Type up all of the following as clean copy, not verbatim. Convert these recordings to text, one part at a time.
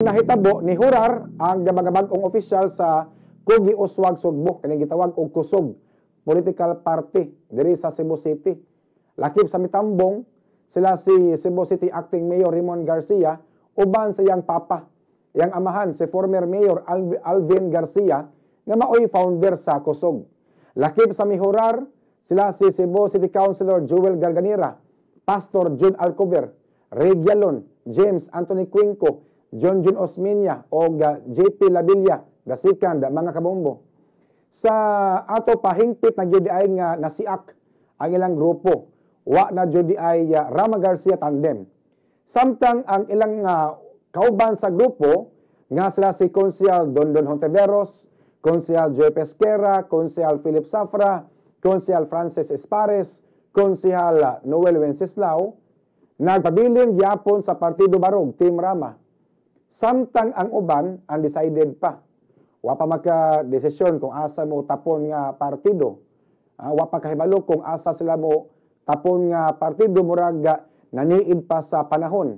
Nahitabo ni Hurar ang gabagabag-ong opisyal sa Kugi Uswag Sugbo, kani gitawag og Kusog Political Party diri sa Cebu City. Lakip sa mitambong sila si Cebu City Acting Mayor Raymond Garcia uban sa iyang papa, iyang amahan si former Mayor Alvin Garcia nga maoy founder sa Kusog. Lakip sa mihurar sila si Cebu City Councilor Joel Garganira, Pastor Jude Alcover, Ray Gialon, James Anthony Cuenco, John Osmeña o JP Labilla, gasikan mga kabombo. Sa ato pahingpit na gyud ay nga nasiak ang ilang grupo, wa na gyud ay Rama Garcia tandem. Samtang ang ilang kauban sa grupo nga sila si Konsehal Dondon Hontiveros, Konsehal Joy Pesquera, Konsehal Philip Safra, Konsehal Francis Espares, Konsehal Noel Wenceslao, nagpabiling gyapon sa Partido Barog, Team Rama. Samtang ang uban undecided pa. Wa pa maka-desisyon kung asa mo tapon nga partido. Wa pa kahibalo kung asa sila mo tapon nga partido murag naniid pa sa panahon.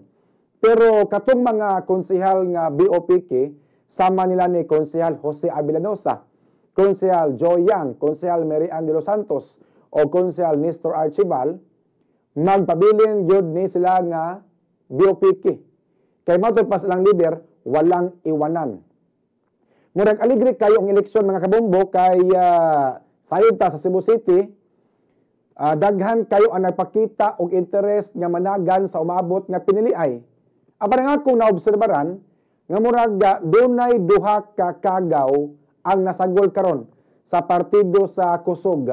Pero katong mga konsehal nga BOPK, sama nila ni Konsehal Jose Abilanosa, Konsehal Joy Yang, Konsehal Mary Ann de los Santos o Konsehal Nestor Archival, magpabiling yun ni sila nga BOPK. Kay matod pa silang leader, walang iwanan. Murag aligre kayo ang eleksyon mga kabombo kay sayod ta sa Cebu City, daghan kayo ang nagpakita og interest nga managan sa umabot nga piniliay. Aba nga akong naobserbaran nga murag dunay duha ka kagaw ang nasagol karon sa partido sa Kusog.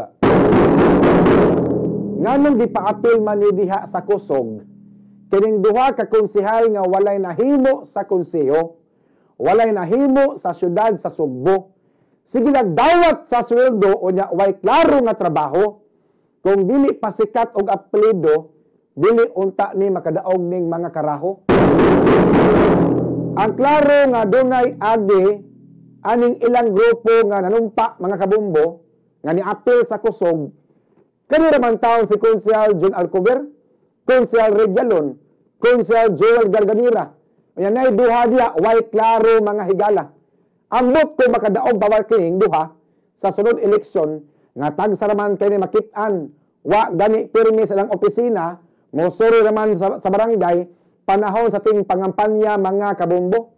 Nganong gipaapil man ni diha sa Kusog, kining duha ka konsehal nga walay nahimo sa konseho, walay nahimo sa syudad sa Sugbo. Sige nagdawat sa sweldo o nya way klaro nga trabaho. Kung dili pasikat og apelyido, dili unta ni makadaog ning mga karaho. Ang klaro nga dunay agi aning ilang grupo nga nanumpa mga kabombo nga niapil sa Kusog. Kanira man taon si Konsehal John Alcover, Konsehal Ray Gialon, Konsehal Joel Garganira. Yan ay duha diya, way klaro mga higala. Ambot ko makadaog bawal kining duha sa sunod eleksyon nga tagsaraman kay ni makit-an, wa gani pirmi sa ilang opisina, mosuri naman sa barangay, panahon sa ting pangampanya mga kabombo.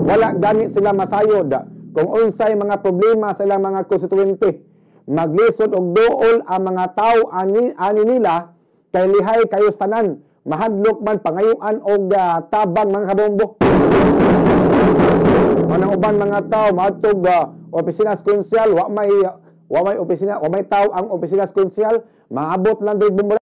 Wala gani sila masayod kung unsay mga problema sa ilang mga konstituente. Maglisod og duol ang mga tao ani nila kay lihay kayo tanan. Mahadlok man pangayuan og tabang mga kabombo. Manang uban mga tao maadtog opisina konsyal, wa may opisina, wa may tao ang opisina konsyal, maabot lang diri